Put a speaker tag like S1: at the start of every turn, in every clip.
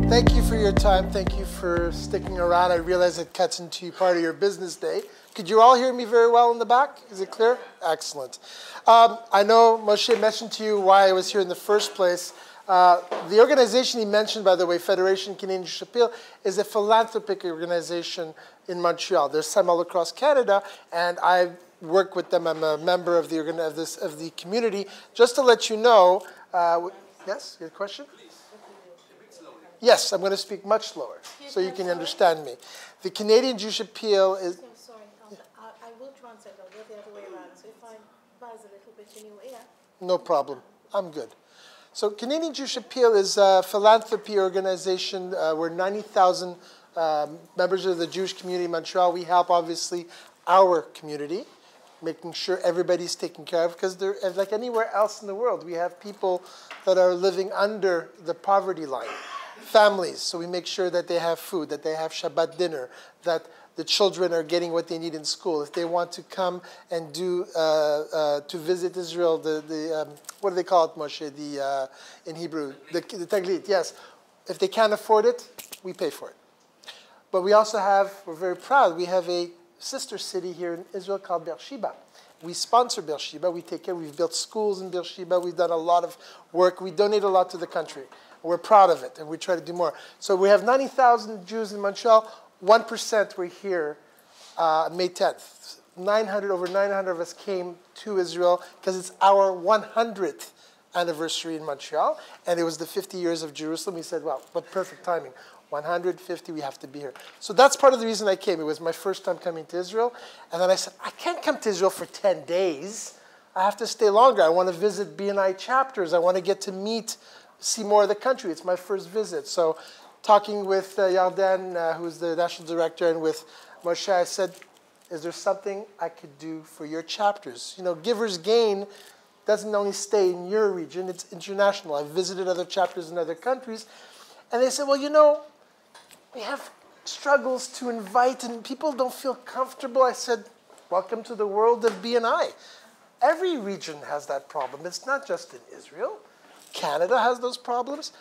S1: Thank you for your time. Thank you for sticking around. I realize it cuts into part of your business day. Could you all hear me very well in the back? Is it clear? Excellent. I know Moshe mentioned to you why I was here in the first place. The organization he mentioned, by the way, Federation Canadian Jewish Appeal, is a philanthropic organization in Montreal. There's some all across Canada, and I work with them. I'm a member of the community. Just to let you know, yes, you have a question? Yes, I'm going to speak much slower so you can understand me. The Canadian Jewish Appeal is...
S2: I'm sorry, I will translate. I'll go the other way around. So if I buzz a little bit in your ear...
S1: No problem. I'm good. So Canadian Jewish Appeal is a philanthropy organization. We're 90,000 members of the Jewish community in Montreal. We help, obviously, our community, making sure everybody's taken care of, because they're like anywhere else in the world. We have people that are living under the poverty line. Families, so we make sure that they have food, that they have Shabbat dinner, that the children are getting what they need in school. If they want to come and do to visit Israel, what do they call it, Moshe? In Hebrew, the Taglit. Yes, if they can't afford it, we pay for it. But we also have, we're very proud, we have a sister city here in Israel called Beersheba. We sponsor Beersheba. We take care. We've built schools in Beersheba. We've done a lot of work. We donate a lot to the country. We're proud of it, and we try to do more. So we have 90,000 Jews in Montreal. 1% were here May 10th. Over 900 of us came to Israel because it's our 100th anniversary in Montreal, and it was the 50 years of Jerusalem. We said, well, what perfect timing. 150, we have to be here. So that's part of the reason I came. It was my first time coming to Israel. And then I said, I can't come to Israel for 10 days. I have to stay longer. I want to visit BNI chapters. I want to get to see more of the country. It's my first visit. So talking with Yarden, who's the national director, and with Moshe, I said, is there something I could do for your chapters? You know, Giver's Gain doesn't only stay in your region, it's international. I've visited other chapters in other countries. And they said, well, you know, we have struggles to invite, and people don't feel comfortable. I said, welcome to the world of BNI. Every region has that problem. It's not just in Israel. Canada has those problems.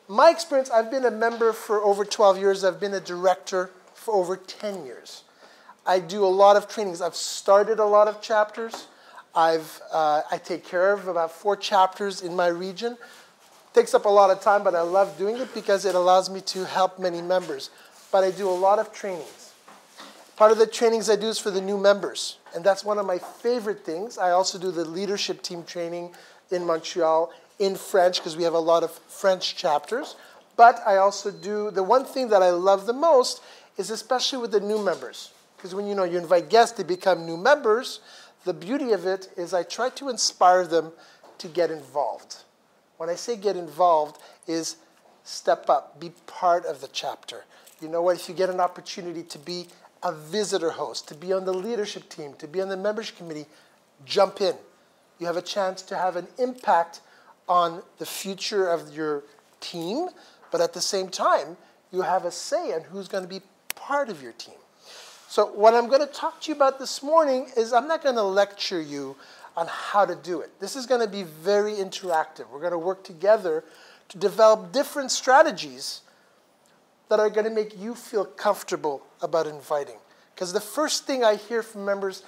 S1: My experience, I've been a member for over 12 years. I've been a director for over 10 years. I do a lot of trainings. I've started a lot of chapters. I take care of about 4 chapters in my region. Takes up a lot of time, but I love doing it because it allows me to help many members. But I do a lot of trainings. Part of the trainings I do is for the new members, and that's one of my favorite things. I also do the leadership team training in Montreal in French, because we have a lot of French chapters. But I also do, the one thing that I love the most is especially with the new members. Because when you invite guests to become new members, the beauty of it is I try to inspire them to get involved. When I say get involved is step up, be part of the chapter. You know what, if you get an opportunity to be a visitor host, to be on the leadership team, to be on the membership committee, jump in. You have a chance to have an impact on the future of your team, but at the same time, you have a say in who's going to be part of your team. So what I'm going to talk to you about this morning is I'm not going to lecture you on how to do it. This is going to be very interactive. We're going to work together to develop different strategies that are going to make you feel comfortable about inviting. Because the first thing I hear from members,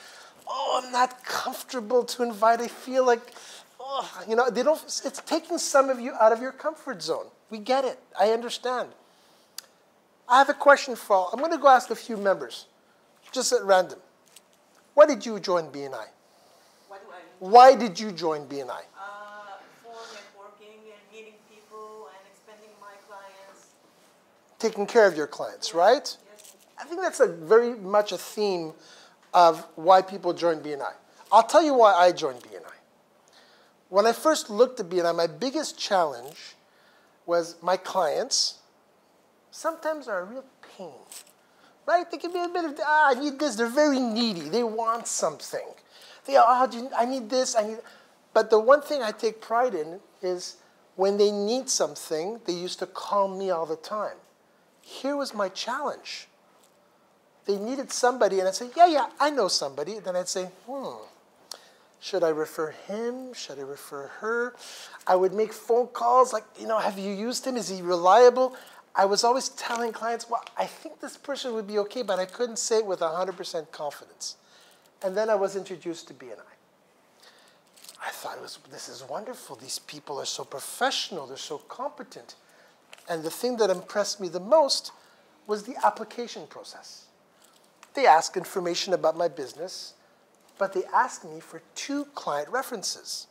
S1: oh, I'm not comfortable to invite. I feel like, it's taking some of you out of your comfort zone. We get it. I understand. I have a question for all. I'm going to go ask a few members, just at random. Why did you join BNI? Why did you join BNI?
S3: For networking and meeting people and expanding my clients.
S1: Taking care of your clients, right?
S3: Yes.
S1: I think that's very much a theme of why people join BNI. I'll tell you why I joined BNI. When I first looked at BNI, my biggest challenge was my clients sometimes are a real pain, right? They can be a bit of, I need this. They're very needy. They want something. I need this. But the one thing I take pride in is when they need something, they used to call me all the time. Here was my challenge. They needed somebody, and I'd say, yeah, I know somebody. Then I'd say, should I refer him? Should I refer her? I would make phone calls like, have you used him? Is he reliable? I was always telling clients, well, I think this person would be okay, but I couldn't say it with 100% confidence. And then I was introduced to BNI. I thought, this is wonderful. These people are so professional. They're so competent. And the thing that impressed me the most was the application process. They ask information about my business, but they ask me for 2 client references.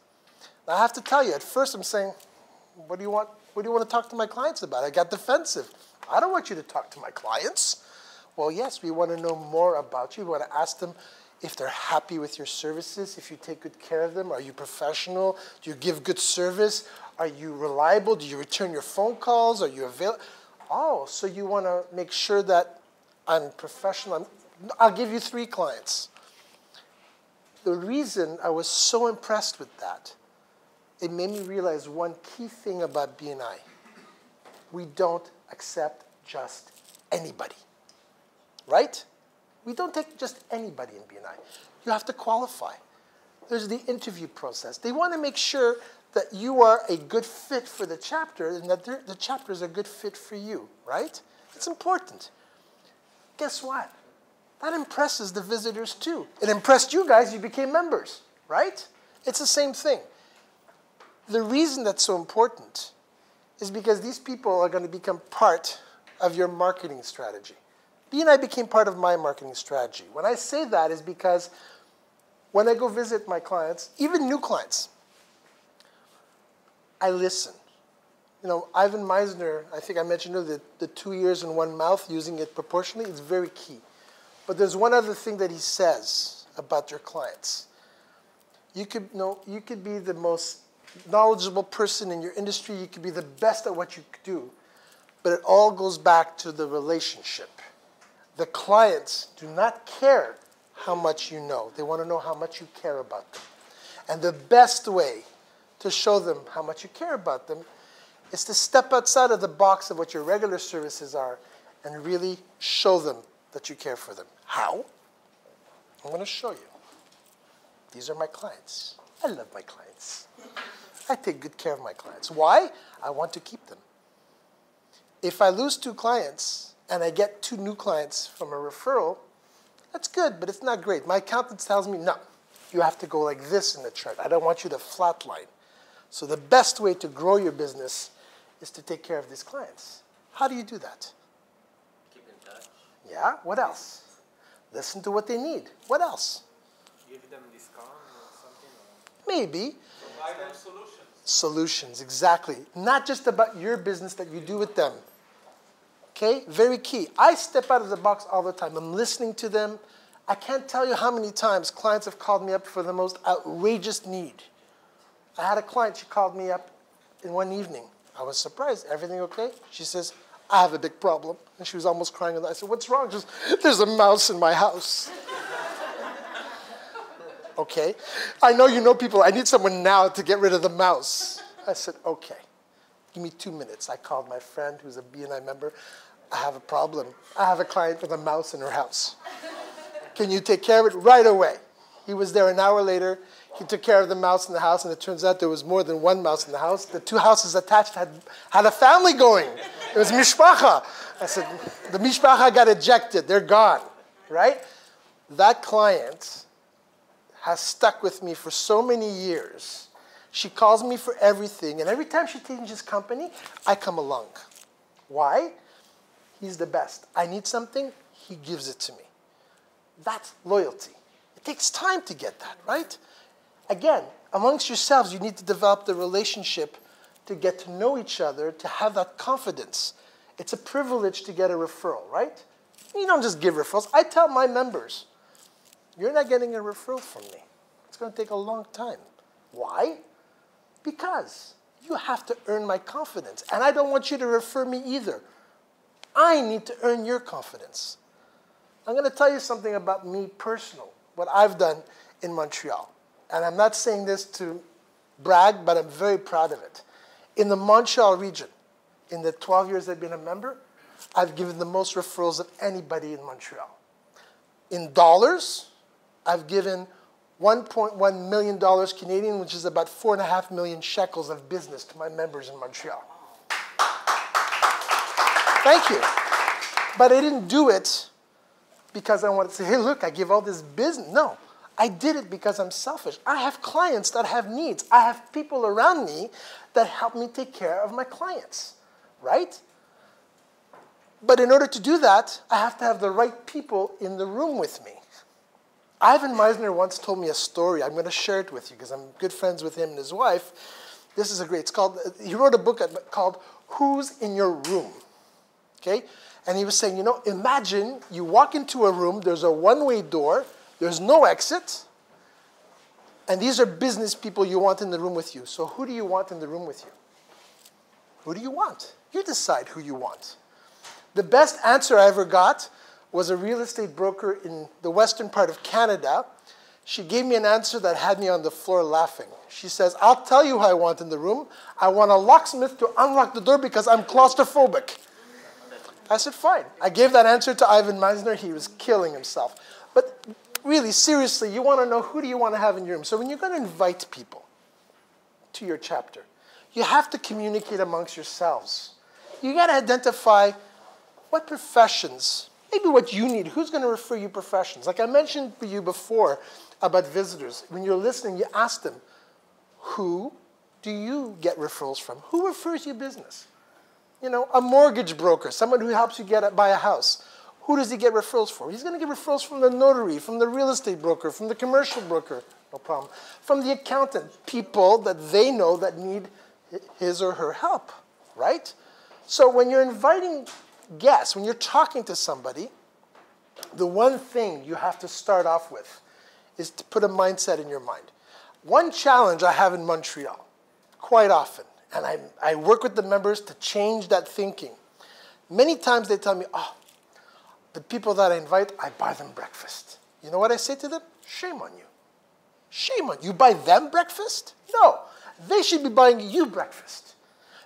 S1: Now, I have to tell you, at first I'm saying, what do you want to talk to my clients about? I got defensive. I don't want you to talk to my clients. Well, yes, we want to know more about you. We want to ask them if they're happy with your services, if you take good care of them. Are you professional? Do you give good service? Are you reliable? Do you return your phone calls? Are you available? Oh, so you want to make sure that I'm professional. I'll give you 3 clients. The reason I was so impressed with that, it made me realize one key thing about BNI. We don't accept just anybody, right? We don't take just anybody in BNI. You have to qualify. There's the interview process. They want to make sure that you are a good fit for the chapter and that the chapter is a good fit for you, right? It's important. Guess what? That impresses the visitors too. It impressed you guys, you became members, right? It's the same thing. The reason that's so important is because these people are going to become part of your marketing strategy. BNI became part of my marketing strategy. When I say that is because when I go visit my clients, even new clients, I listen. You know, Ivan Meisner, I think I mentioned the 2 ears and 1 mouth, using it proportionally, it's very key. But there's one other thing that he says about your clients. You could be the most knowledgeable person in your industry. You could be the best at what you do. But it all goes back to the relationship. The clients do not care how much you know. They want to know how much you care about them. And the best way to show them how much you care about them is to step outside of the box of what your regular services are and really show them that you care for them. How? I'm going to show you. These are my clients. I love my clients. I take good care of my clients. Why? I want to keep them. If I lose 2 clients and I get 2 new clients from a referral, that's good, but it's not great. My accountant tells me, no, you have to go like this in the chart. I don't want you to flatline. So the best way to grow your business is to take care of these clients. How do you do that?
S4: Keep in touch.
S1: Yeah, what else? Listen to what they need. What else?
S4: Give them discount or something?
S1: Maybe.
S4: Provide them solutions.
S1: Solutions, exactly. Not just about your business that you do with them. Okay, very key. I step out of the box all the time. I'm listening to them. I can't tell you how many times clients have called me up for the most outrageous need. I had a client, she called me up in one evening. I was surprised. Everything okay? She says, I have a big problem. And she was almost crying. I said, what's wrong? She says, there's a mouse in my house. Okay. I know you know people. I need someone now to get rid of the mouse. I said, okay. Give me 2 minutes. I called my friend who's a BNI member. I have a problem. I have a client with a mouse in her house. Can you take care of it right away? He was there an hour later. He took care of the mouse in the house, and it turns out there was more than 1 mouse in the house. The 2 houses attached had a family going. It was mishpacha. I said, the mishpacha got ejected. They're gone, right? That client has stuck with me for so many years. She calls me for everything, and every time she changes company, I come along. Why? He's the best. I need something, he gives it to me. That's loyalty. It takes time to get that, right? Again, amongst yourselves, you need to develop the relationship to get to know each other, to have that confidence. It's a privilege to get a referral, right? You don't just give referrals. I tell my members, you're not getting a referral from me. It's going to take a long time. Why? Because you have to earn my confidence. And I don't want you to refer me either. I need to earn your confidence. I'm going to tell you something about me personal, what I've done in Montreal. And I'm not saying this to brag, but I'm very proud of it. In the Montreal region, in the 12 years I've been a member, I've given the most referrals of anybody in Montreal. In dollars, I've given $1.1 million Canadian, which is about 4.5 million shekels of business to my members in Montreal. Thank you. But I didn't do it because I wanted to say, hey, look, I give all this business. No, I did it because I'm selfish. I have clients that have needs. I have people around me that help me take care of my clients, right? But in order to do that, I have to have the right people in the room with me. Ivan Meisner once told me a story. I'm going to share it with you because I'm good friends with him and his wife. This is it's called, he wrote a book called Who's in Your Room? Okay? And he was saying, you know, imagine you walk into a room, there's a one-way door, there's no exit, and these are business people you want in the room with you. So who do you want in the room with you? Who do you want? You decide who you want. The best answer I ever got was a real estate broker in the western part of Canada. She gave me an answer that had me on the floor laughing. She says, I'll tell you who I want in the room. I want a locksmith to unlock the door because I'm claustrophobic. I said, fine. I gave that answer to Ivan Meisner. He was killing himself. But really, seriously, you want to know who do you want to have in your room. So when you're going to invite people to your chapter, you have to communicate amongst yourselves. You got to identify what professions, maybe what you need. Who's going to refer you professions? Like I mentioned to you before about visitors. When you're listening, you ask them, who do you get referrals from? Who refers you business? You know, a mortgage broker, someone who helps you buy a house. Who does he get referrals for? He's going to get referrals from the notary, from the real estate broker, from the commercial broker, no problem. From the accountant, people that they know that need his or her help, right? So when you're inviting guests, when you're talking to somebody, the one thing you have to start off with is to put a mindset in your mind. One challenge I have in Montreal, quite often, and I work with the members to change that thinking. Many times they tell me, oh, the people that I invite, I buy them breakfast. You know what I say to them? Shame on you. Shame on you. You buy them breakfast? No, they should be buying you breakfast.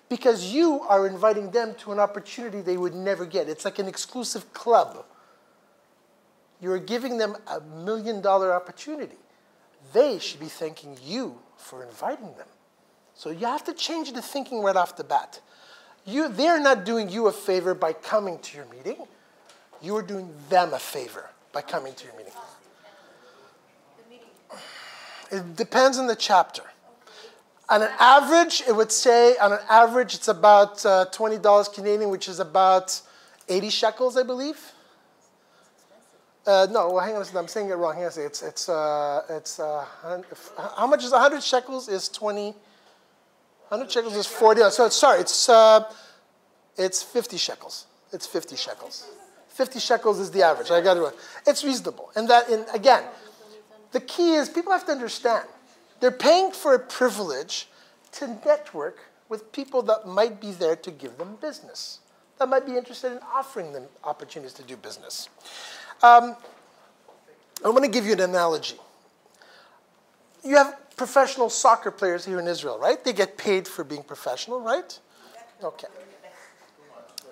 S1: Because you are inviting them to an opportunity they would never get. It's like an exclusive club. You're giving them $1 million opportunity. They should be thanking you for inviting them. So you have to change the thinking right off the bat. They're not doing you a favor by coming to your meeting. You are doing them a favor by coming to your meeting. It depends on the chapter. On an average, it would say, on an average, it's about $20 Canadian, which is about 80 shekels, I believe. No, well, hang on a second. I'm saying it wrong. Hang on a second. How much is 100 shekels? Is 20. 100 shekels is 40. So it's 50 shekels. It's 50 shekels. 50 shekels is the average. I got it. It's reasonable. And again, the key is people have to understand. They're paying for a privilege to network with people that might be there to give them business, that might be interested in offering them opportunities to do business. I'm going to give you an analogy. You have professional soccer players here in Israel, right? They get paid for being professional, right? Okay.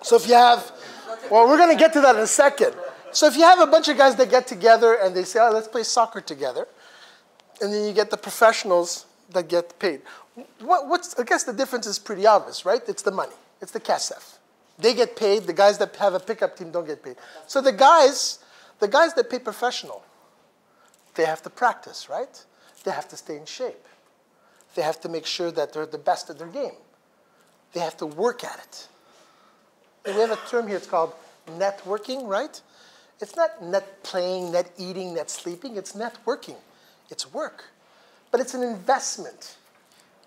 S1: So if you have, well, we're going to get to that in a second. So if you have a bunch of guys that get together and they say, oh, let's play soccer together, and then you get the professionals that get paid. I guess the difference is pretty obvious, right? It's the money. It's the kesef. They get paid. The guys that have a pickup team don't get paid. So the guys that pay professional, they have to practice, right? They have to stay in shape. They have to make sure that they're the best at their game. They have to work at it. And we have a term here, it's called networking, right? It's not net playing, net eating, net sleeping. It's networking. It's work. But it's an investment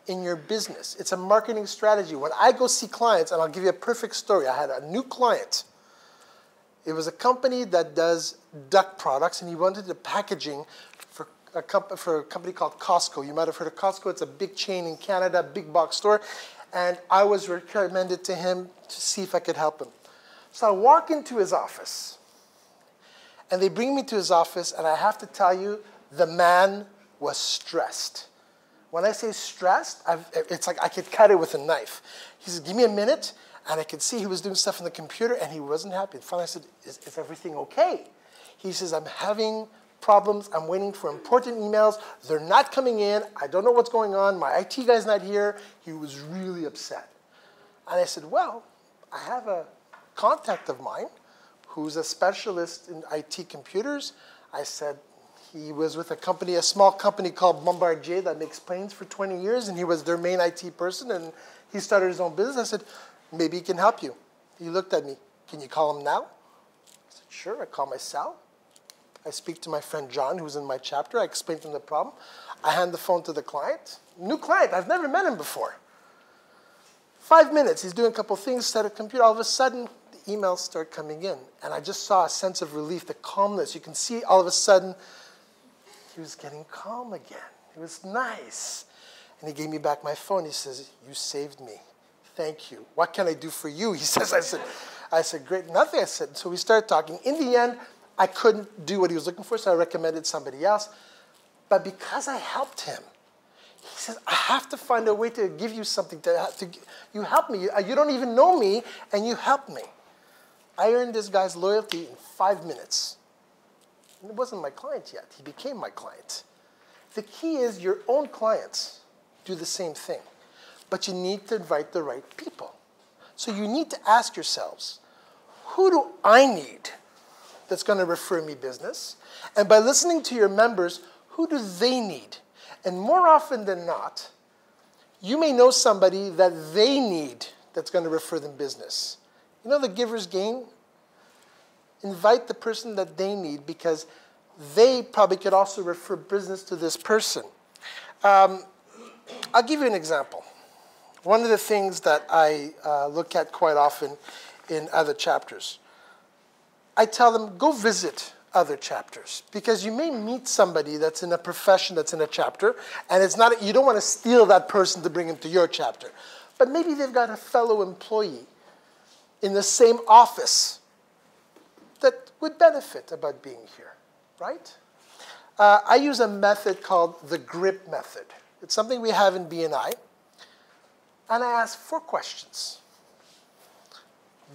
S1: in your business. It's a marketing strategy. When I go see clients, and I'll give you a perfect story. I had a new client. It was a company that does duck products, and he wanted the packaging for a company called Costco. You might have heard of Costco. It's a big chain in Canada, big box store. And I was recommended to him to see if I could help him. So I walk into his office, and they bring me to his office, and I have to tell you, the man was stressed. When I say stressed, it's like I could cut it with a knife. He said, give me a minute, and I could see he was doing stuff on the computer, and he wasn't happy. Finally, I said, is everything okay? He says, I'm having problems. I'm waiting for important emails. They're not coming in. I don't know what's going on. My IT guy's not here. He was really upset. And I said, well, I have a contact of mine who's a specialist in IT computers. I said, he was with a small company called Bombardier that makes planes for 20 years, and he was their main IT person, and he started his own business. I said, maybe he can help you. He looked at me, can you call him now? I said, sure, I call my cell. I speak to my friend John, who's in my chapter. I explain to him the problem. I hand the phone to the client. New client, I've never met him before. 5 minutes, he's doing a couple things, set a computer. All of a sudden, the emails start coming in. And I just saw a sense of relief, the calmness. You can see all of a sudden, he was getting calm again. It was nice. And he gave me back my phone. He says, you saved me. Thank you. What can I do for you? He says, I said, great, nothing. I said, so we started talking. In the end, I couldn't do what he was looking for, so I recommended somebody else. But because I helped him, he says, I have to find a way to give you something. You help me. You don't even know me, and you help me. I earned this guy's loyalty in 5 minutes. And it wasn't my client yet. He became my client. The key is your own clients do the same thing. But you need to invite the right people. So you need to ask yourselves, who do I need that's going to refer me business? And by listening to your members, who do they need? And more often than not, you may know somebody that they need that's going to refer them business. You know the giver's gain? Invite the person that they need because they probably could also refer business to this person. I'll give you an example. One of the things that I look at quite often in other chapters, I tell them, go visit other chapters because you may meet somebody that's in a profession that's in a chapter, and it's not, you don't want to steal that person to bring him to your chapter. But maybe they've got a fellow employee in the same office that would benefit about being here, right? I use a method called the GRIP method. It's something we have in BNI. And I ask 4 questions.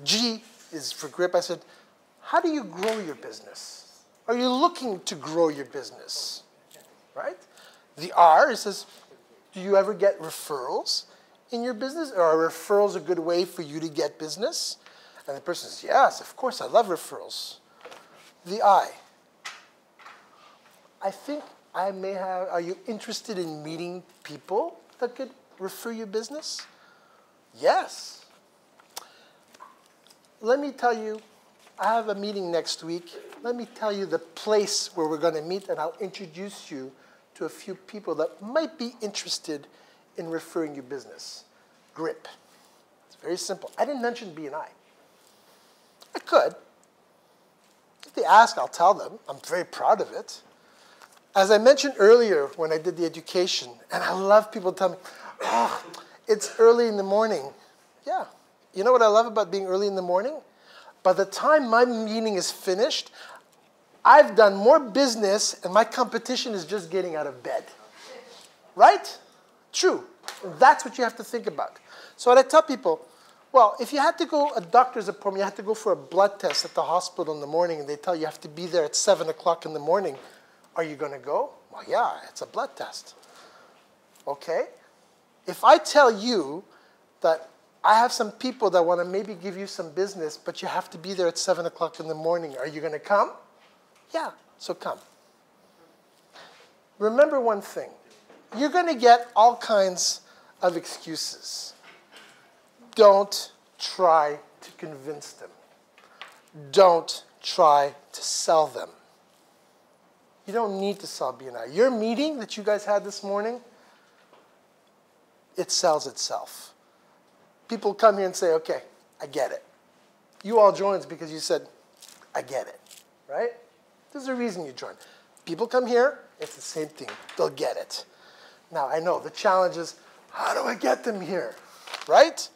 S1: G is for GRIP. I said, how do you grow your business? Are you looking to grow your business? Right? The R, it says, do you ever get referrals in your business? Or are referrals a good way for you to get business? And the person says, yes, of course, I love referrals. The I think I may have, are you interested in meeting people that could refer you business? Yes. Let me tell you, I have a meeting next week. Let me tell you the place where we're going to meet, and I'll introduce you to a few people that might be interested in referring you business. GRIP. It's very simple. I didn't mention BNI. I could. If they ask, I'll tell them. I'm very proud of it. As I mentioned earlier when I did the education, and I love people tell me, oh, it's early in the morning. Yeah. You know what I love about being early in the morning? By the time my meeting is finished, I've done more business, and my competition is just getting out of bed. Right? True. That's what you have to think about. So what I tell people, well, if you had to go a doctor's appointment, you had to go for a blood test at the hospital in the morning, and they tell you have to be there at 7 o'clock in the morning, are you going to go? Well, yeah, it's a blood test. Okay. If I tell you that I have some people that want to maybe give you some business, but you have to be there at 7 o'clock in the morning, are you going to come? Yeah, so come. Remember one thing. You're going to get all kinds of excuses. Don't try to convince them. Don't try to sell them. You don't need to sell BNI. Your meeting that you guys had this morning, it sells itself. People come here and say, okay, I get it. You all joined because you said, I get it, right? There's a reason you joined. People come here, it's the same thing. They'll get it. Now, I know the challenge is, how do I get them here, right?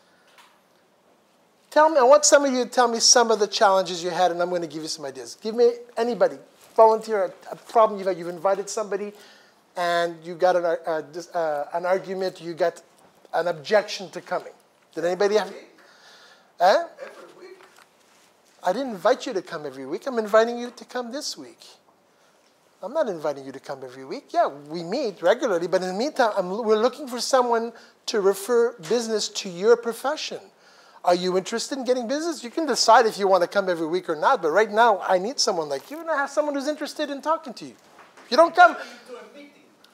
S1: Tell me, I want some of you to tell me some of the challenges you had, and I'm going to give you some ideas. Give me, anybody, volunteer, a problem you've had. You've invited somebody, and you got an argument, you got an objection to coming. Did anybody have? Every week. I didn't invite you to come every week. I'm inviting you to come this week. I'm not inviting you to come every week. Yeah, we meet regularly, but in the meantime, we're looking for someone to refer business to your profession. Are you interested in getting business? You can decide if you want to come every week or not, but right now, I need someone like you, and I have someone who's interested in talking to you. If you don't come...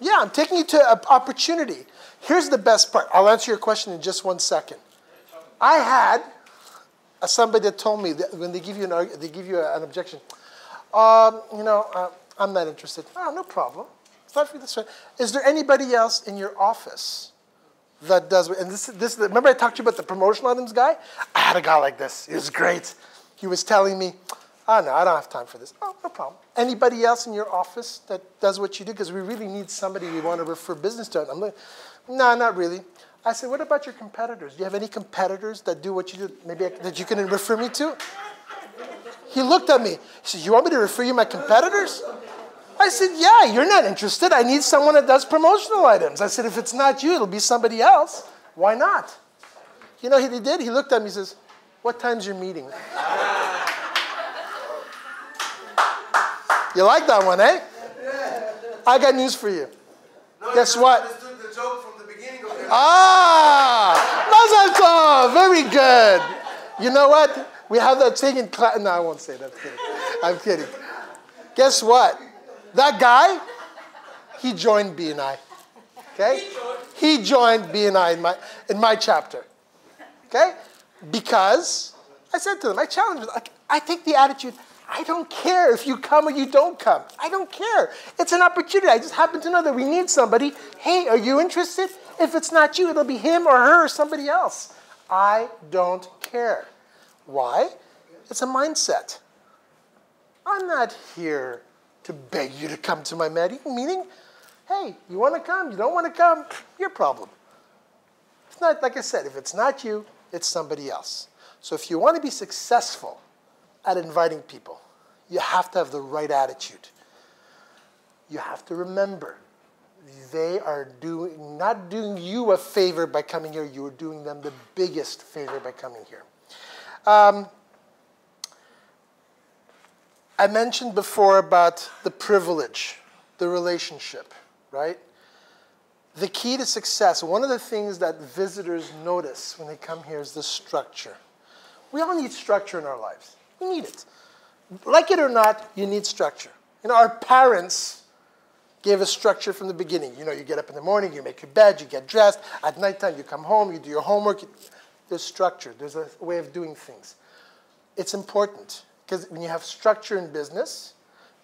S1: Yeah, I'm taking you to an opportunity. Here's the best part. I'll answer your question in just 1 second. I had somebody that told me that when they give you an objection, I'm not interested. Oh, no problem. It's not for this way. Is there anybody else in your office that does? And this. Remember I talked to you about the promotional items guy? I had a guy like this. He was great. He was telling me, oh, no, I don't have time for this. Oh, no problem. Anybody else in your office that does what you do? Because we really need somebody we want to refer business to. I'm like, no, not really. I said, what about your competitors? Do you have any competitors that do what you do, maybe that you can refer me to? He looked at me. He said, you want me to refer you my competitors? I said, yeah, you're not interested. I need someone that does promotional items. I said, if it's not you, it'll be somebody else. Why not? You know what he did? He looked at me and says, what time's your meeting? You like that one, eh? I got news for you.
S5: No,
S1: guess
S5: you
S1: what?
S5: understood the joke from the beginning of the
S1: Mazal tov. Very good. You know what? We have that thing in class. No, I won't say that. I'm kidding. Guess what? That guy, he joined BNI. Okay? He joined BNI in my chapter. Okay? Because I said to them, I challenged them. I take the attitude, I don't care if you come or you don't come. I don't care. It's an opportunity. I just happen to know that we need somebody. Hey, are you interested? If it's not you, it'll be him or her or somebody else. I don't care. Why? It's a mindset. I'm not here to beg you to come to my meeting. Hey, you want to come? You don't want to come? Your problem. It's not, like I said, if it's not you, it's somebody else. So if you want to be successful at inviting people, you have to have the right attitude. You have to remember, they are not doing you a favor by coming here. You are doing them the biggest favor by coming here. I mentioned before about the privilege, the relationship, right? The key to success, one of the things that visitors notice when they come here is the structure. We all need structure in our lives. We need it. Like it or not, you need structure. You know, our parents gave us structure from the beginning. You know, you get up in the morning, you make your bed, you get dressed. At nighttime, you come home, you do your homework. There's structure. There's a way of doing things. It's important because when you have structure in business,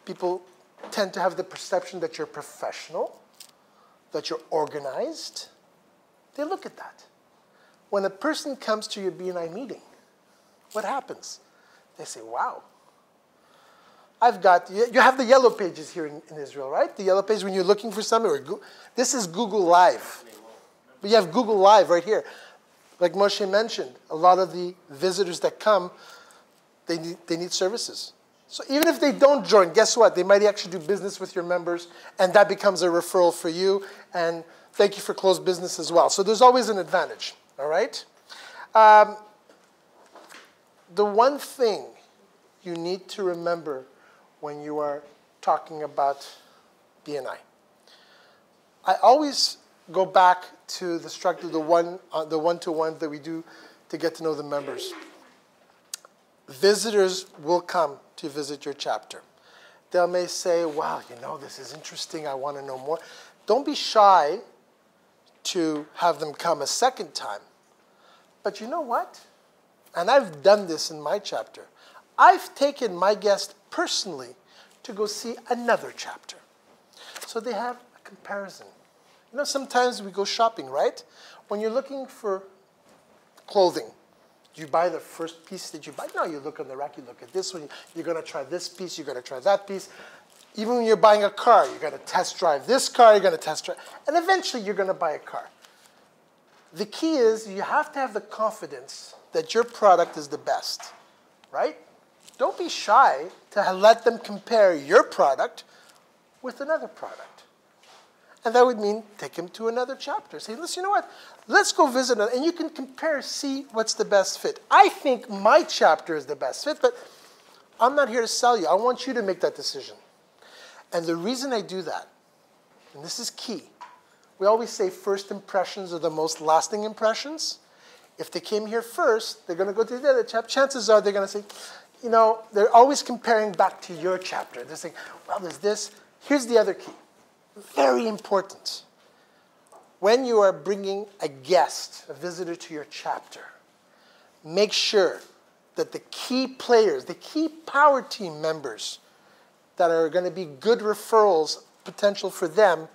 S1: people tend to have the perception that you're professional, that you're organized. They look at that. When a person comes to your BNI meeting, what happens? They say, wow. You have the yellow pages here in Israel, right? The yellow page when you're looking for something. This is Google Live. But you have Google Live right here. Like Moshe mentioned, a lot of the visitors that come, they need services. So even if they don't join, guess what? They might actually do business with your members, and that becomes a referral for you. And thank you for closed business as well. So there's always an advantage, all right? The one thing you need to remember when you are talking about BNI, I always go back to the structure, the one-to-one that we do to get to know the members. Visitors will come to visit your chapter. They may say, wow, you know, this is interesting. I want to know more. Don't be shy to have them come a second time. But you know what? And I've done this in my chapter. I've taken my guest personally to go see another chapter. So they have a comparison. You know, sometimes we go shopping, right? When you're looking for clothing, do you buy the first piece that you buy? No, you look on the rack, you look at this one, you're going to try this piece, you're going to try that piece. Even when you're buying a car, you're going to test drive this car, you're going to test drive, and eventually you're going to buy a car. The key is you have to have the confidence that your product is the best, right? Don't be shy to let them compare your product with another product. And that would mean take them to another chapter. Say, listen, you know what? Let's go visit, and you can compare, see what's the best fit. I think my chapter is the best fit, but I'm not here to sell you. I want you to make that decision. And the reason I do that, and this is key, we always say first impressions are the most lasting impressions. If they came here first, they're going to go to the other chapter. Chances are they're going to say, you know, they're always comparing back to your chapter. They're saying, well, there's this. Here's the other key. Very important. When you are bringing a guest, a visitor to your chapter, make sure that the key players, the key power team members that are going to be good referrals, potential for them,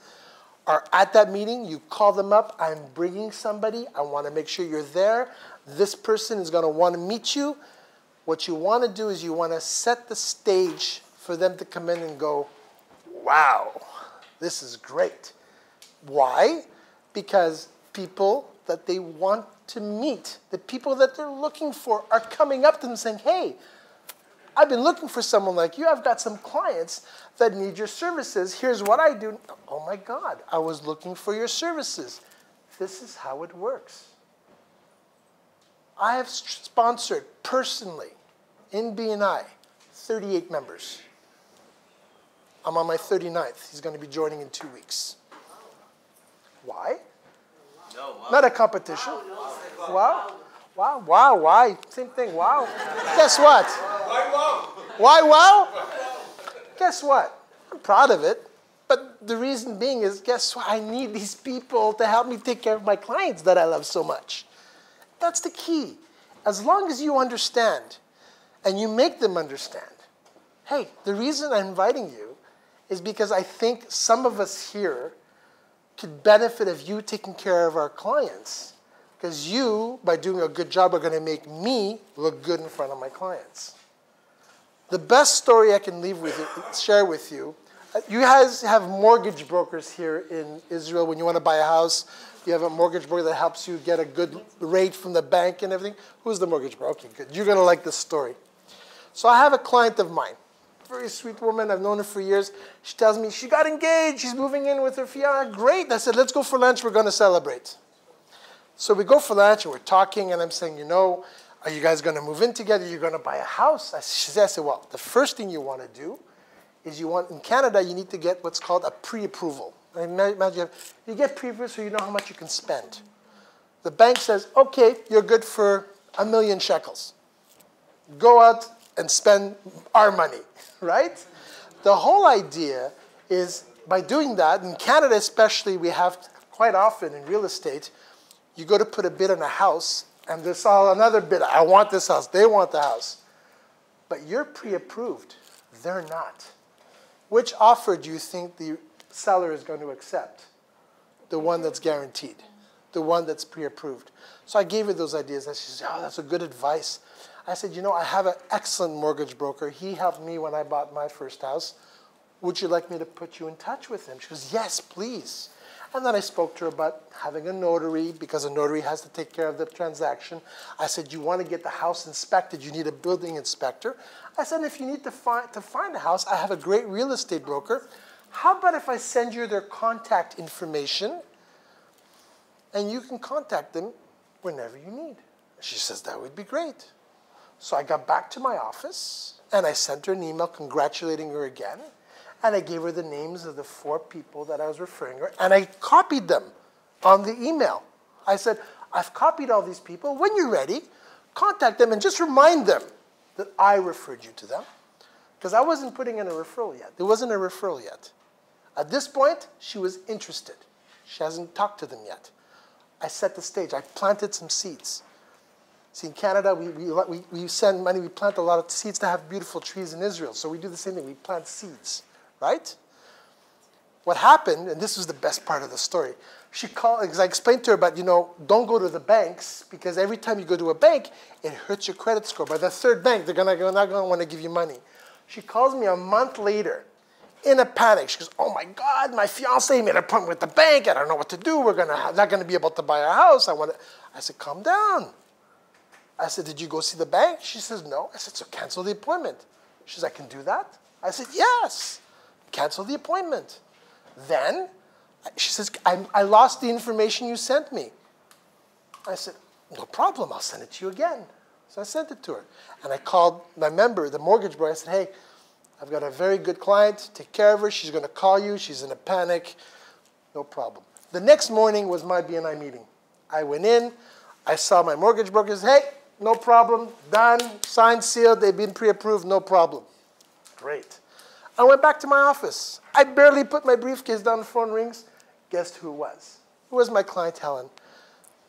S1: are at that meeting. You call them up. I'm bringing somebody. I want to make sure you're there. This person is going to want to meet you. What you want to do is you want to set the stage for them to come in and go, wow, this is great. Why? Because people that they want to meet, the people that they're looking for, are coming up to them saying, hey, I've been looking for someone like you. I've got some clients that need your services. Here's what I do. Oh my God, I was looking for your services. This is how it works. I have sponsored personally in BNI 38 members. I'm on my 39th. He's going to be joining in 2 weeks. Why?
S4: No, wow.
S1: Not a competition. Wow. Wow, wow, why? Same thing, wow. Guess what?
S5: Why wow?
S1: Why wow? Guess what? I'm proud of it. But the reason being is, guess what? I need these people to help me take care of my clients that I love so much. That's the key. As long as you understand and you make them understand, hey, the reason I'm inviting you is because I think some of us here could benefit of you taking care of our clients. Because you, by doing a good job, are going to make me look good in front of my clients. The best story I can share with you, you guys have mortgage brokers here in Israel. When you want to buy a house, you have a mortgage broker that helps you get a good rate from the bank and everything. Who's the mortgage broker? Okay, good. You're going to like this story. So I have a client of mine, very sweet woman. I've known her for years. She tells me she got engaged. She's moving in with her fiancé. Great. I said, let's go for lunch. We're going to celebrate. So we go for lunch, and we're talking, and I'm saying, you know, are you guys going to move in together? You're going to buy a house? I said, well, the first thing you want to do is in Canada, you need to get what's called a pre-approval. Imagine you get pre-approval so you know how much you can spend. The bank says, okay, you're good for 1 million shekels. Go out and spend our money, right? The whole idea is by doing that, in Canada especially, we have quite often in real estate, you go to put a bid on a house, and there's another bid. I want this house. They want the house. But you're pre-approved. They're not. Which offer do you think the seller is going to accept? The one that's guaranteed. The one that's pre-approved. So I gave her those ideas. And she said, oh, that's a good advice. I said, you know, I have an excellent mortgage broker. He helped me when I bought my first house. Would you like me to put you in touch with him? She goes, yes, please. And then I spoke to her about having a notary, because a notary has to take care of the transaction. I said, you want to get the house inspected, you need a building inspector. I said, if you need to find a house, I have a great real estate broker. How about if I send you their contact information, and you can contact them whenever you need? She says, that would be great. So I got back to my office, and I sent her an email congratulating her again. And I gave her the names of the 4 people that I was referring her, and I copied them on the email. I said, I've copied all these people. When you're ready, contact them and just remind them that I referred you to them. Because I wasn't putting in a referral yet. There wasn't a referral yet. At this point, she was interested. She hasn't talked to them yet. I set the stage. I planted some seeds. See, in Canada, we send money. We plant a lot of seeds to have beautiful trees in Israel. So we do the same thing. We plant seeds. Right? What happened, and this was the best part of the story, she called, because I explained to her about, you know, don't go to the banks, because every time you go to a bank, it hurts your credit score. By the third bank, they're not going to want to give you money. She calls me a month later in a panic. She goes, oh my God, my fiancé made an appointment with the bank. I don't know what to do. We're not going to be able to buy a house. I said, calm down. I said, did you go see the bank? She says, no. I said, so cancel the appointment. She says, I can do that? I said, yes. Cancel the appointment. Then, she says, I lost the information you sent me. I said, no problem, I'll send it to you again. So I sent it to her. And I called my member, the mortgage broker. I said, hey, I've got a very good client. Take care of her. She's going to call you. She's in a panic. No problem. The next morning was my BNI meeting. I went in. I saw my mortgage brokers, hey, no problem, done, signed, sealed, they've been pre-approved, no problem. Great. I went back to my office. I barely put my briefcase down, the phone rings. Guess who it was? Who was my client, Helen?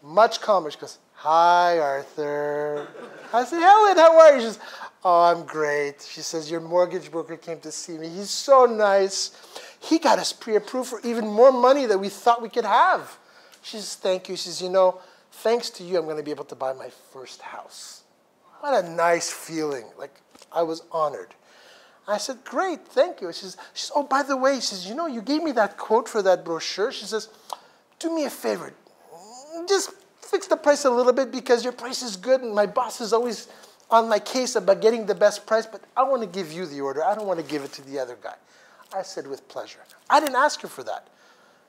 S1: Much calmer. She goes, hi, Arthur. I said, Helen, how are you? She says, oh, I'm great. She says, your mortgage broker came to see me. He's so nice. He got us pre-approved for even more money than we thought we could have. She says, thank you. She says, you know, thanks to you, I'm going to be able to buy my first house. What a nice feeling. Like, I was honored. I said, great, thank you. She says, oh, by the way, she says, you know, you gave me that quote for that brochure. She says, do me a favor. Just fix the price a little bit because your price is good and my boss is always on my case about getting the best price, but I want to give you the order. I don't want to give it to the other guy. I said, with pleasure. I didn't ask her for that.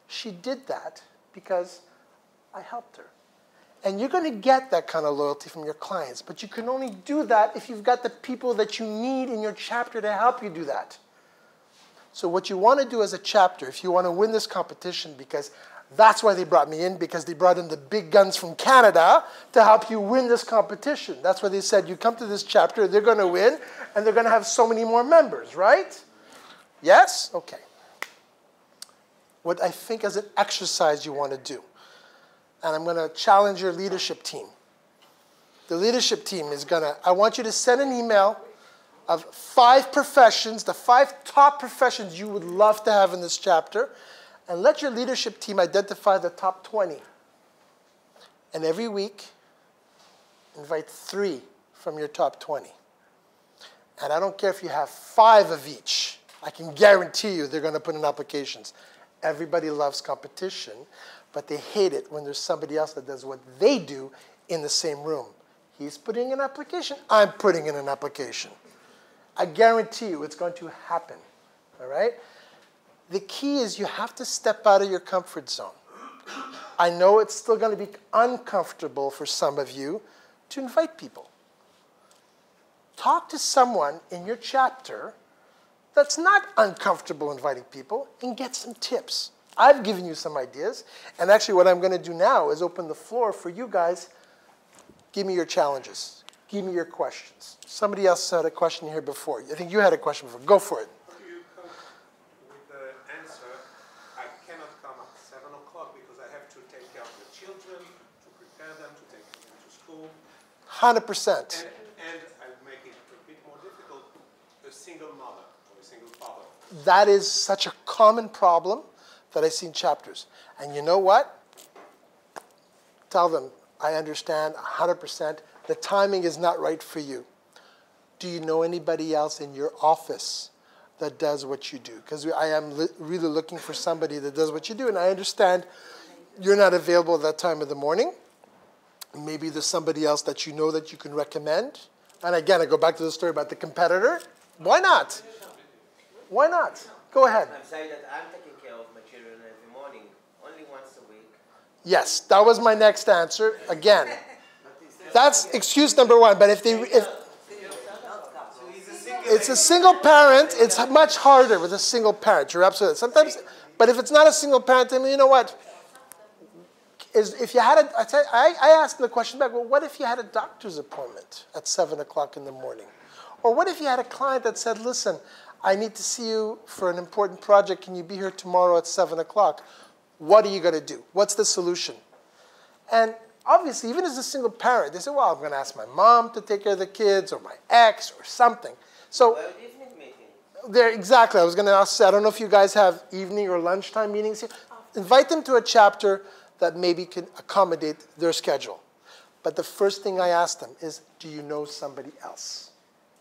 S1: She did that because I helped her. And you're going to get that kind of loyalty from your clients, but you can only do that if you've got the people that you need in your chapter to help you do that. So what you want to do as a chapter, if you want to win this competition, because that's why they brought me in, because they brought in the big guns from Canada to help you win this competition. That's why they said, you come to this chapter, they're going to win, and they're going to have so many more members, right? Yes? Okay. What I think as an exercise you want to do, and I'm going to challenge your leadership team. The leadership team is going to, I want you to send an email of 5 professions, the 5 top professions you would love to have in this chapter, and let your leadership team identify the top 20. And every week, invite 3 from your top 20. And I don't care if you have 5 of each. I can guarantee you they're going to put in applications. Everybody loves competition, but they hate it when there's somebody else that does what they do in the same room. He's putting in an application, I'm putting in an application. I guarantee you it's going to happen, all right? The key is you have to step out of your comfort zone. I know it's still going to be uncomfortable for some of you to invite people. Talk to someone in your chapter that's not uncomfortable inviting people and get some tips. I've given you some ideas, and actually what I'm going to do now is open the floor for you guys. Give me your challenges. Give me your questions. Somebody else had a question here before. I think you had a question before. Go for it.
S6: You come with the answer, I cannot come at 7 o'clock because I have to take care of the children, to prepare them, to take them to school.
S1: 100%.
S6: And I make it a bit more difficult, a single mother or a single father.
S1: That is such a common problem that I see in chapters. And you know what? Tell them, I understand 100%. The timing is not right for you. Do you know anybody else in your office that does what you do? Because I am really looking for somebody that does what you do. And I understand you're not available at that time of the morning. Maybe there's somebody else that you know that you can recommend. And again, I go back to the story about the competitor. Why not? Why not? Go ahead.
S7: I'm saying that I'm taking care of my children every morning, only once a week.
S1: Yes, that was my next answer. Again, that's excuse number 1. But if it's a single parent, it's much harder with a single parent. You're absolutely. Sometimes, but if it's not a single parent, then you know what? If you had I asked the question back, well, what if you had a doctor's appointment at 7 o'clock in the morning? Or what if you had a client that said, listen, I need to see you for an important project. Can you be here tomorrow at 7 o'clock? What are you going to do? What's the solution? And obviously, even as a single parent, they say, well, I'm going to ask my mom to take care of the kids or my ex or something. So
S7: Well, evening meeting.
S1: there, exactly. I was going to ask, I don't know if you guys have evening or lunchtime meetings here. Invite them to a chapter that maybe can accommodate their schedule. But the first thing I ask them is, do you know somebody else?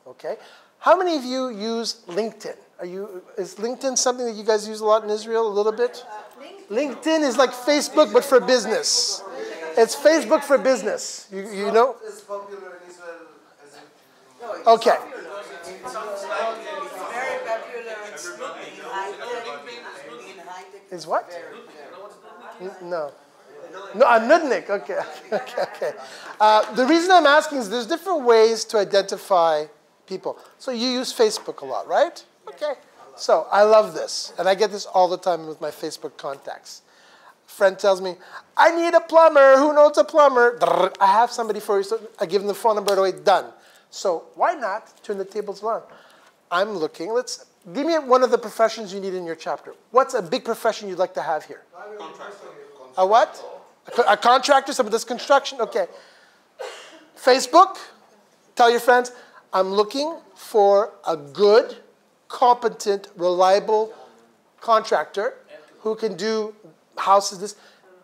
S1: Okay? How many of you use LinkedIn? Is LinkedIn something that you guys use a lot in Israel, a little bit? LinkedIn is like Facebook, but for business. It's Facebook for business. You know?
S5: It's popular in Israel as in...
S1: Okay.
S3: It's very popular in high-tech.
S1: Is what? No. No, I'm Nudnik. Okay. Okay. The reason I'm asking is there's different ways to identify people. So you use Facebook a lot, right? Okay. So I love this. And I get this all the time with my Facebook contacts. Friend tells me, I need a plumber. Who knows a plumber? I have somebody for you. So I give them the phone number away. Done. So why not turn the tables around? I'm looking. Give me one of the professions you need in your chapter. What's a big profession you'd like to have here?
S6: Contractor.
S1: A what? A contractor, somebody does construction? Okay. Facebook, tell your friends, I'm looking for a good, competent, reliable contractor who can do houses,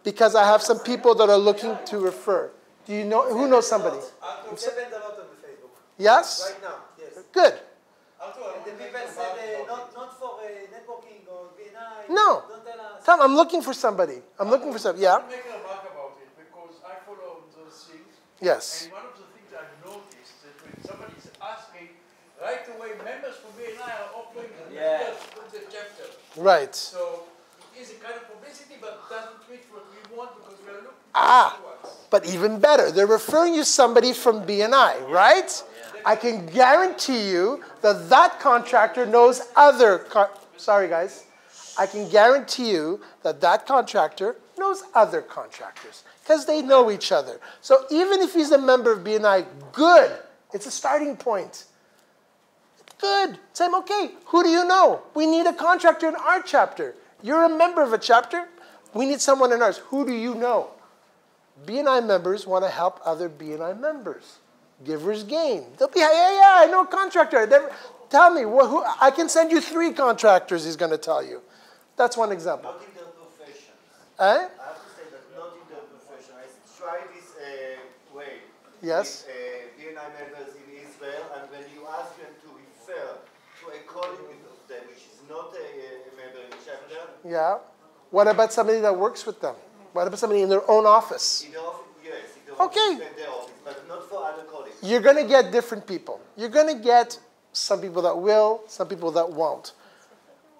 S1: because I have some people that are looking to refer. Do you know, who knows somebody?
S5: We depend a lot on the Facebook.
S1: Yes?
S5: Right now, yes.
S1: Good.
S5: And the people said not for networking or BNI.
S1: No.
S5: Don't tell us.
S1: Tom, I'm looking for somebody. I'm looking for somebody. Yeah?
S8: I'm making a remark about it because I follow those things.
S1: Yes.
S8: And one of the things I've noticed that when somebody's asking, right away members from BNI are offering the chapter.
S1: Right.
S8: So it is a kind of publicity, but doesn't reach what we want because we are looking for
S1: But even better, they're referring you somebody from BNI, right? I can guarantee you that that contractor knows other, sorry guys, I can guarantee you that that contractor knows other contractors because they know each other. So even if he's a member of BNI, good. It's a starting point. Good. Say, okay, who do you know? We need a contractor in our chapter. You're a member of a chapter. We need someone in ours. Who do you know? BNI members want to help other BNI members. Givers gain. They'll be, yeah, I know a contractor. Tell me, who, I can send you 3 contractors, he's going to tell you. That's one example.
S7: Not in their profession.
S1: Eh?
S7: I have to say that not in their profession. I tried this way.
S1: Yes.
S7: With BNI members in Israel, and when you ask them to refer to a colleague of them, which is not a member in the chapter.
S1: Yeah. What about somebody that works with them? What about somebody in their own office?
S7: In the office, yes. In the
S1: Okay.
S7: office, in their office, but not for other colleagues.
S1: You're going to get different people. You're going to get some people that will, some people that won't.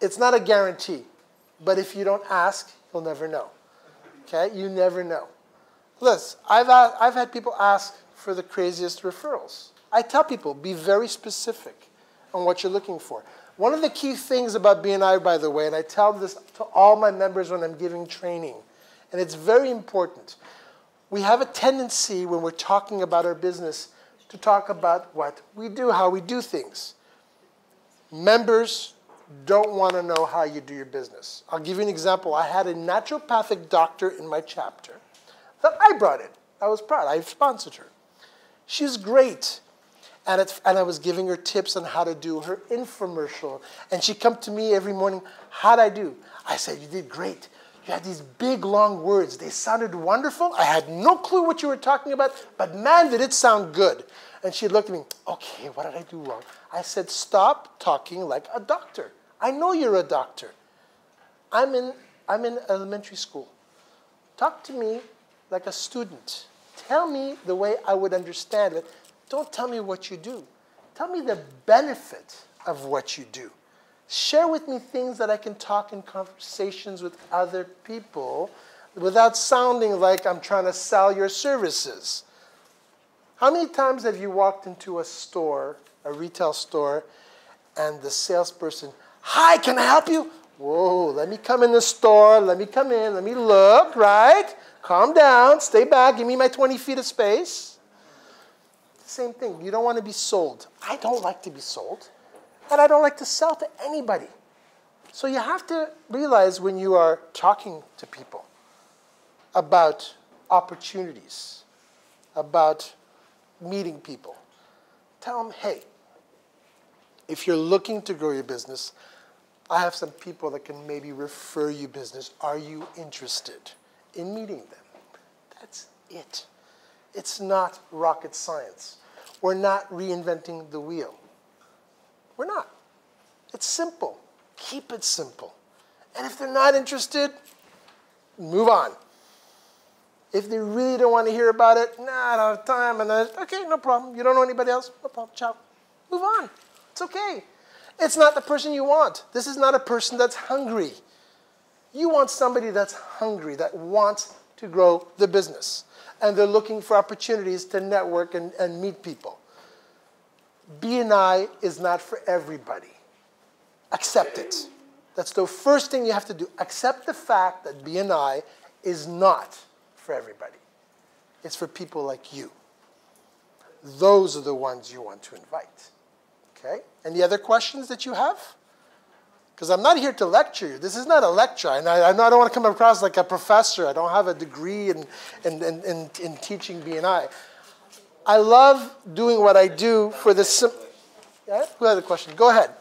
S1: It's not a guarantee. But if you don't ask, you'll never know. Okay? You never know. Listen, I've had people ask for the craziest referrals. I tell people, be very specific on what you're looking for. One of the key things about BNI, by the way, and I tell this to all my members when I'm giving training, and it's very important. We have a tendency when we're talking about our business to talk about what we do, how we do things. Members don't want to know how you do your business. I'll give you an example. I had a naturopathic doctor in my chapter that I brought in. I was proud. I sponsored her. She's great. And I was giving her tips on how to do her infomercial. And she'd come to me every morning, how'd I do? I said, you did great. You had these big, long words. They sounded wonderful. I had no clue what you were talking about, but man, did it sound good. And she'd look at me, okay, what did I do wrong? I said, stop talking like a doctor. I know you're a doctor. I'm in elementary school. Talk to me like a student. Tell me the way I would understand it. Don't tell me what you do. Tell me the benefit of what you do. Share with me things that I can talk in conversations with other people without sounding like I'm trying to sell your services. How many times have you walked into a store, a retail store, and the salesperson, hi, can I help you? Whoa, let me come in the store, let me come in, let me look, right? Calm down, stay back, give me my 20 feet of space. Same thing, you don't want to be sold. I don't like to be sold, and I don't like to sell to anybody. So you have to realize when you are talking to people about opportunities, about meeting people, tell them, hey, if you're looking to grow your business, I have some people that can maybe refer you business. Are you interested in meeting them? That's it. It's not rocket science. We're not reinventing the wheel. We're not. It's simple. Keep it simple. And if they're not interested, move on. If they really don't want to hear about it, nah, I don't have time. And then, okay, no problem. You don't know anybody else? No problem. Ciao. Move on. It's okay. It's not the person you want. This is not a person that's hungry. You want somebody that's hungry, that wants to grow the business. And they're looking for opportunities to network and meet people. BNI is not for everybody. Accept it. That's the first thing you have to do. Accept the fact that BNI is not for everybody. It's for people like you. Those are the ones you want to invite. Okay? Any other questions that you have? Because I'm not here to lecture you. This is not a lecture. And I don't want to come across like a professor. I don't have a degree in teaching BNI. I love doing what I do for the yeah? Who had a question? Go ahead.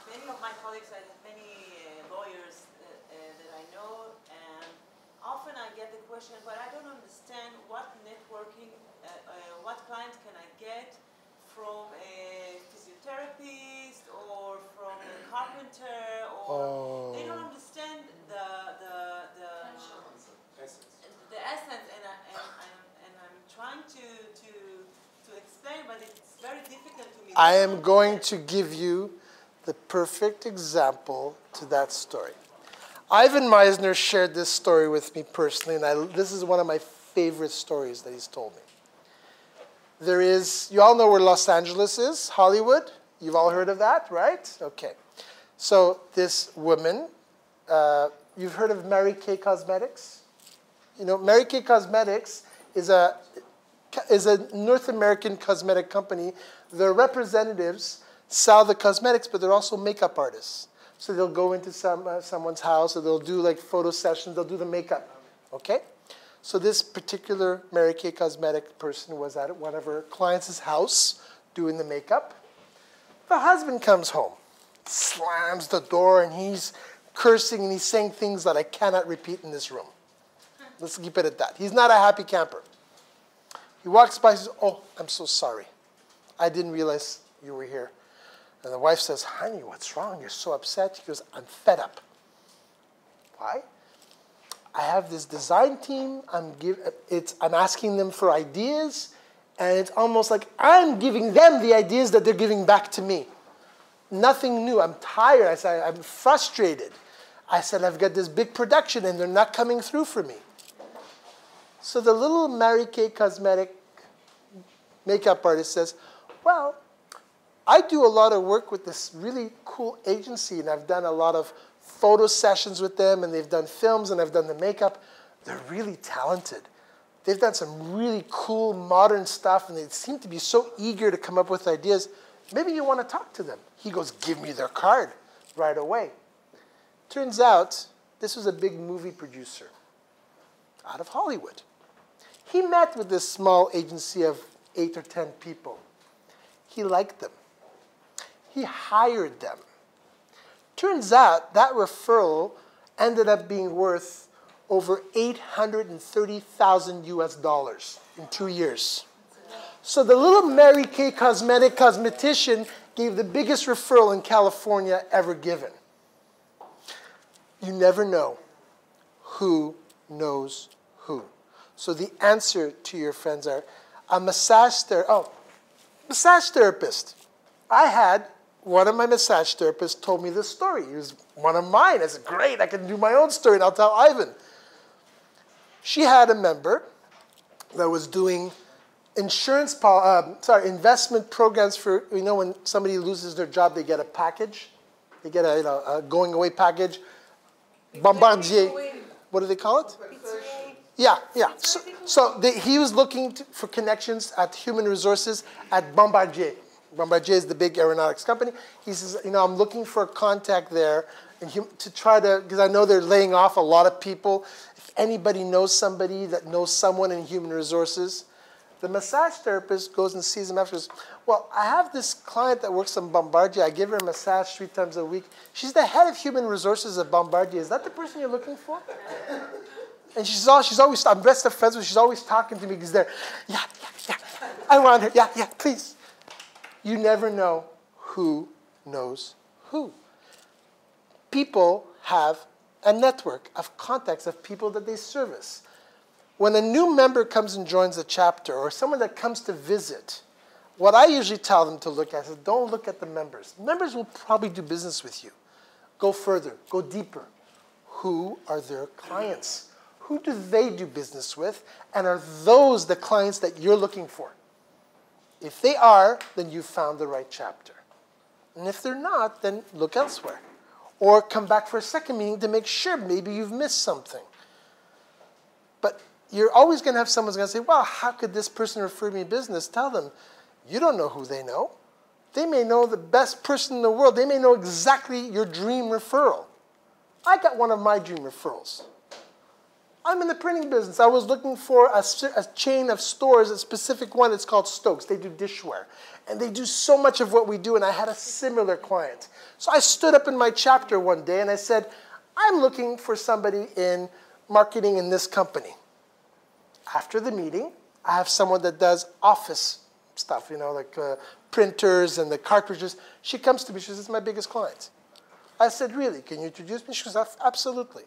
S3: Many of my colleagues, I have many lawyers that I know, and often I get the question, but I don't understand what networking, what client can I get from a physiotherapist or from a carpenter, or they don't understand the essence, and I'm trying to explain, but it's very difficult to me.
S1: I am going to give you the perfect example to that story. Ivan Meisner shared this story with me personally, and this is one of my favorite stories that he's told me. There is, you all know where Los Angeles is, Hollywood? You've all heard of that, right? Okay. So this woman, you've heard of Mary Kay Cosmetics? You know, Mary Kay Cosmetics is a North American cosmetic company. Their representatives sell the cosmetics, but they're also makeup artists. So they'll go into someone's house, or they'll do like photo sessions, they'll do the makeup, okay? So this particular Mary Kay Cosmetic person was at one of her clients' house doing the makeup. The husband comes home, slams the door, and he's cursing, and he's saying things that I cannot repeat in this room. Let's keep it at that. He's not a happy camper. He walks by and says, "Oh, I'm so sorry. I didn't realize you were here." And the wife says, "Honey, what's wrong? You're so upset." He goes, "I'm fed up." Why? I have this design team. I'm asking them for ideas, and it's almost like I'm giving them the ideas that they're giving back to me. Nothing new. I'm tired. I said, I'm frustrated. I said, I've got this big production, and they're not coming through for me. So the little Mary Kay Cosmetic makeup artist says, "Well, I do a lot of work with this really cool agency, and I've done a lot of photo sessions with them, and they've done films, and I've done the makeup. They're really talented. They've done some really cool modern stuff, and they seem to be so eager to come up with ideas. Maybe you want to talk to them." He goes, "Give me their card right away." Turns out, this was a big movie producer out of Hollywood. He met with this small agency of 8 or 10 people. He liked them. He hired them. Turns out that referral ended up being worth over $830,000 US in 2 years. So the little Mary Kay Cosmetic cosmetician gave the biggest referral in California ever given. You never know who knows who. So the answer to your friends are a massage therapist. I had one of my massage therapists told me this story. He was one of mine. I said, "Great, I can do my own story, and I'll tell Ivan." She had a member that was doing investment programs for, you know, when somebody loses their job, they get a package. They get a going away package. Bombardier. What do they call it? Yeah. So he was looking for connections at human resources at Bombardier. Bombardier is the big aeronautics company. He says, "You know, I'm looking for a contact there to try to, because I know they're laying off a lot of people. If anybody knows somebody that knows someone in human resources." The massage therapist goes and sees him afterwards. "Well, I have this client that works on Bombardier. I give her a massage 3 times a week. She's the head of human resources at Bombardier. Is that the person you're looking for?" And she's always, I'm best of friends with, she's always talking to me because they're, yeah, I want her, yeah, please. You never know who knows who. People have a network of contacts of people that they service. When a new member comes and joins a chapter, or someone that comes to visit, what I usually tell them to look at is don't look at the members. Members will probably do business with you. Go further, go deeper. Who are their clients? Who do they do business with? And are those the clients that you're looking for? If they are, then you've found the right chapter. And if they're not, then look elsewhere. Or come back for a second meeting to make sure maybe you've missed something. you're always going to have someone's going to say, well, how could this person refer me business? Tell them, you don't know who they know. They may know the best person in the world. They may know exactly your dream referral. I got one of my dream referrals. I'm in the printing business. I was looking for a chain of stores, a specific one. It's called Stokes. They do dishware. And they do so much of what we do, and I had a similar client. So I stood up in my chapter one day, and I said, I'm looking for somebody in marketing in this company. After the meeting, I have someone that does office stuff, like printers and the cartridges. She comes to me. She says, this is my biggest client. I said, really? Can you introduce me? She goes, absolutely.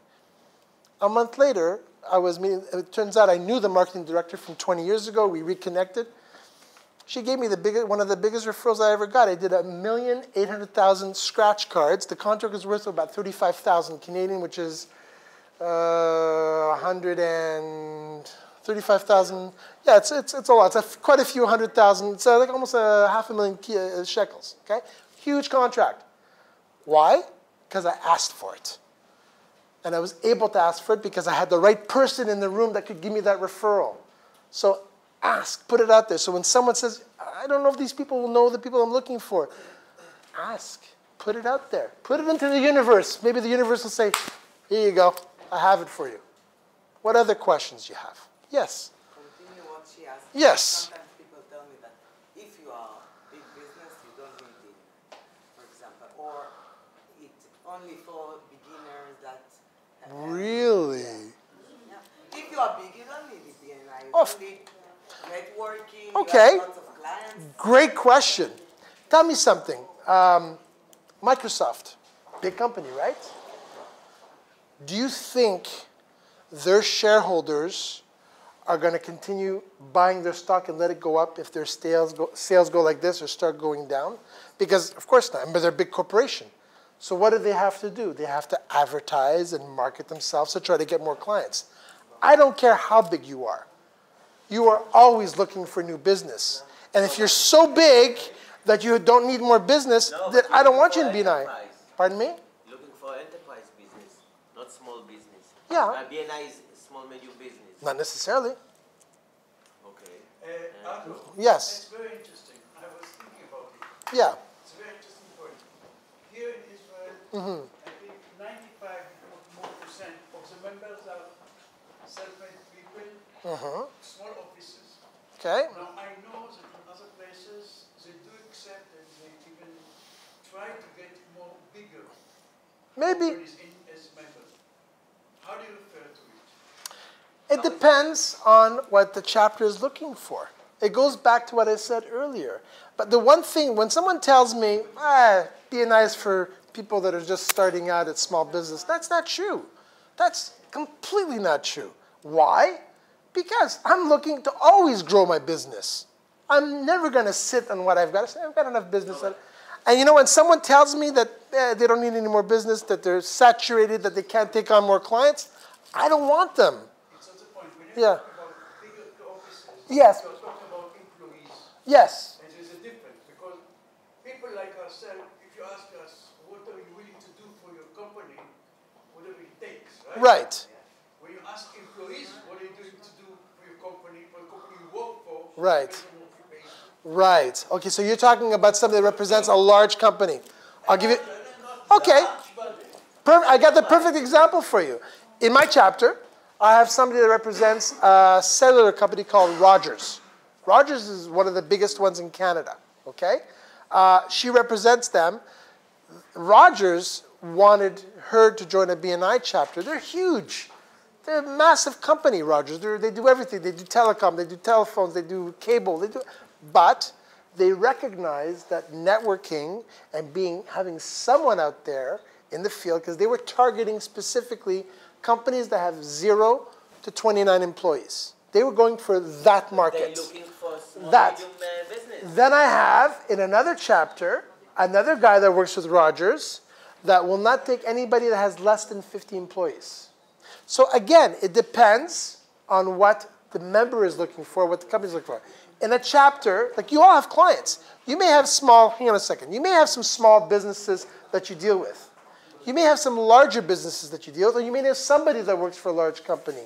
S1: A month later, I was meeting. It turns out I knew the marketing director from 20 years ago. We reconnected. She gave me one of the biggest referrals I ever got. I did 1,800,000 scratch cards. The contract was worth about 35,000 Canadian, which is 135,000. Yeah, it's a lot. It's quite a few 100,000. It's like almost 500,000 shekels. Okay, huge contract. Why? Because I asked for it. And I was able to ask for it because I had the right person in the room that could give me that referral. So ask, put it out there. So when someone says, I don't know if these people will know the people I'm looking for, ask, put it out there. Put it into the universe. Maybe the universe will say, here you go, I have it for you. What other questions do you have? Yes?
S9: Continue what she asked.
S1: Yes.
S9: Sometimes people tell me that if you are big business, you don't need it, for example, or it's only for beginners that...
S1: Really?
S9: Yeah. If you are big, you don't need it, BNI. You
S1: Oh.
S9: don't need networking,
S1: Okay.
S9: you have lots of clients.
S1: Great question. Tell me something. Microsoft, big company, right? Do you think their shareholders are going to continue buying their stock and let it go up if their sales go like this or start going down? Because, of course not, but they're a big corporation. So what do they have to do? They have to advertise and market themselves to try to get more clients. I don't care how big you are. You are always looking for new business. And if you're so big that you don't need more business, then I don't want you in BNI. Pardon me?
S4: Looking for enterprise business, not small business.
S1: Yeah.
S4: BNI is small, medium business.
S1: Not necessarily.
S4: Okay.
S8: Arthur,
S1: Yes.
S8: it's very interesting. I was thinking about it.
S1: Yeah.
S8: It's a very interesting point. Here in Israel, I think 95% of the members are self-made people, small offices.
S1: Okay.
S8: Now, I know that in other places, they do accept and they even try to get more bigger
S1: Maybe.
S8: companies in as members. How do you refer to it?
S1: It depends on what the chapter is looking for. It goes back to what I said earlier. But the one thing, when someone tells me, BNI is for people that are just starting out at small business, that's not true. That's completely not true. Why? Because I'm looking to always grow my business. I'm never going to sit on what I've got. I say, I've got enough business. And when someone tells me that they don't need any more business, that they're saturated, that they can't take on more clients, I don't want them.
S8: It's not the point. When you
S1: Yeah.
S8: talk about bigger offices,
S1: Yes.
S8: you're talking about employees.
S1: Yes.
S8: And there's a difference because people like ourselves, if you ask us, what are you willing to do for your company, whatever it takes, right?
S1: Right.
S8: When you ask employees, what are you doing to do for your company you work for,
S1: Right.
S8: depends on occupation.
S1: Right. Okay, so you're talking about something that represents a large company. I'll give you... Okay. I got the perfect example for you. In my chapter, I have somebody that represents a cellular company called Rogers. Rogers is one of the biggest ones in Canada, okay? She represents them. Rogers wanted her to join a BNI chapter. They're huge. They're a massive company, Rogers. They do everything. They do telecom, they do telephones, they do cable, but they recognize that networking and having someone out there in the field, because they were targeting specifically companies that have 0 to 29 employees. They were going for that market.
S4: They're looking for small,
S1: That.
S4: medium business.
S1: Then I have, in another chapter, another guy that works with Rogers that will not take anybody that has less than 50 employees. So again, it depends on what the member is looking for, what the company is looking for. In a chapter, like you all have clients. You may have hang on a second, you may have some small businesses that you deal with. You may have some larger businesses that you deal with, or you may have somebody that works for a large company.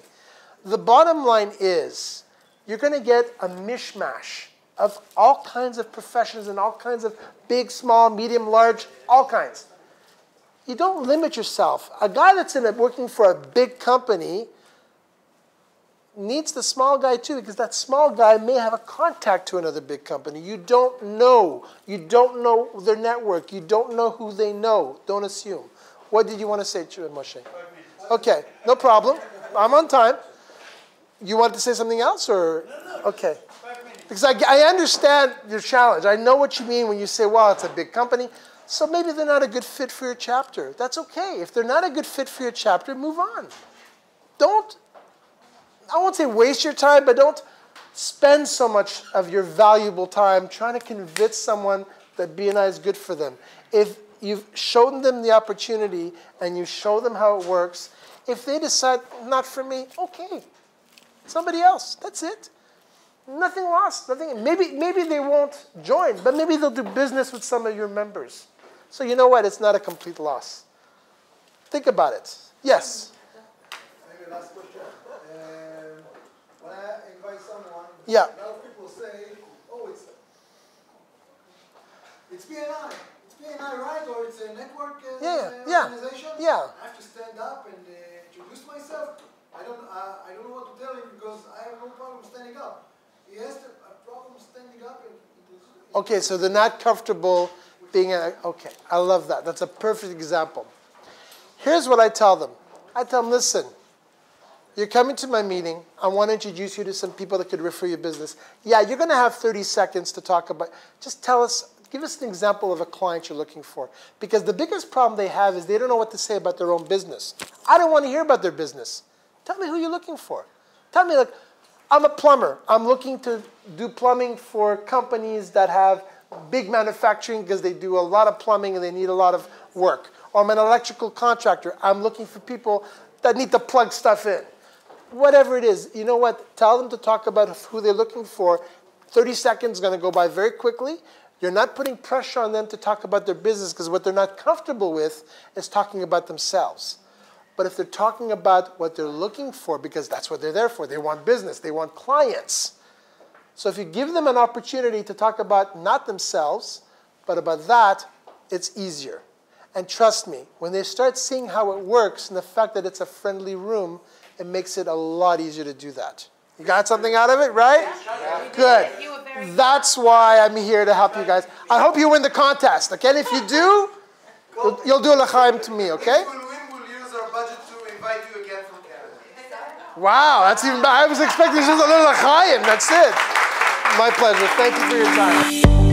S1: The bottom line is you're going to get a mishmash of all kinds of professions and all kinds of big, small, medium, large, all kinds. You don't limit yourself. A guy that's working for a big company needs the small guy too, because that small guy may have a contact to another big company. You don't know. You don't know their network. You don't know who they know. Don't assume. What did you want to say, Moshe? Okay, no problem. I'm on time. You want to say something else, or? Okay. Because I understand your challenge. I know what you mean when you say, well, it's a big company, so maybe they're not a good fit for your chapter. That's okay. If they're not a good fit for your chapter, move on. Don't, I won't say waste your time, but don't spend so much of your valuable time trying to convince someone that BNI is good for them. If you've shown them the opportunity and you show them how it works, if they decide, not for me, okay. Somebody else, that's it. Nothing lost, nothing. Maybe they won't join, but maybe they'll do business with some of your members. So you know what? It's not a complete loss. Think about it. Yes?
S5: Maybe last question. When I invite someone,
S1: Yeah.
S5: a lot of people say, oh, it's BNI. It's BNI, right? Or it's a network organization?
S1: Yeah.
S5: I have to stand up and introduce myself. I don't know what to tell him because I have no problem standing up. He has a problem standing up.
S1: Okay, so they're not comfortable being okay, I love that. That's a perfect example. Here's what I tell them. I tell them, listen, you're coming to my meeting. I want to introduce you to some people that could refer your business. Yeah, you're going to have 30 seconds to talk about. Just tell us, give us an example of a client you're looking for. Because the biggest problem they have is they don't know what to say about their own business. I don't want to hear about their business. Tell me who you're looking for. Tell me, like, I'm a plumber. I'm looking to do plumbing for companies that have big manufacturing because they do a lot of plumbing and they need a lot of work. Or I'm an electrical contractor. I'm looking for people that need to plug stuff in. Whatever it is, you know what? Tell them to talk about who they're looking for. 30 seconds is going to go by very quickly. You're not putting pressure on them to talk about their business because what they're not comfortable with is talking about themselves. But if they're talking about what they're looking for, because that's what they're there for, they want business, they want clients. So if you give them an opportunity to talk about not themselves, but about that, it's easier. And trust me, when they start seeing how it works and the fact that it's a friendly room, it makes it a lot easier to do that. You got something out of it, right? Yeah. Good. That's why I'm here to help you guys. I hope you win the contest, okay? And if you do, you'll do a l'chaim to me, okay?
S5: Budget to invite you again from Canada.
S1: Wow, that's even better. I was expecting just a little l'chaim. That's it. My pleasure. Thank you for your time.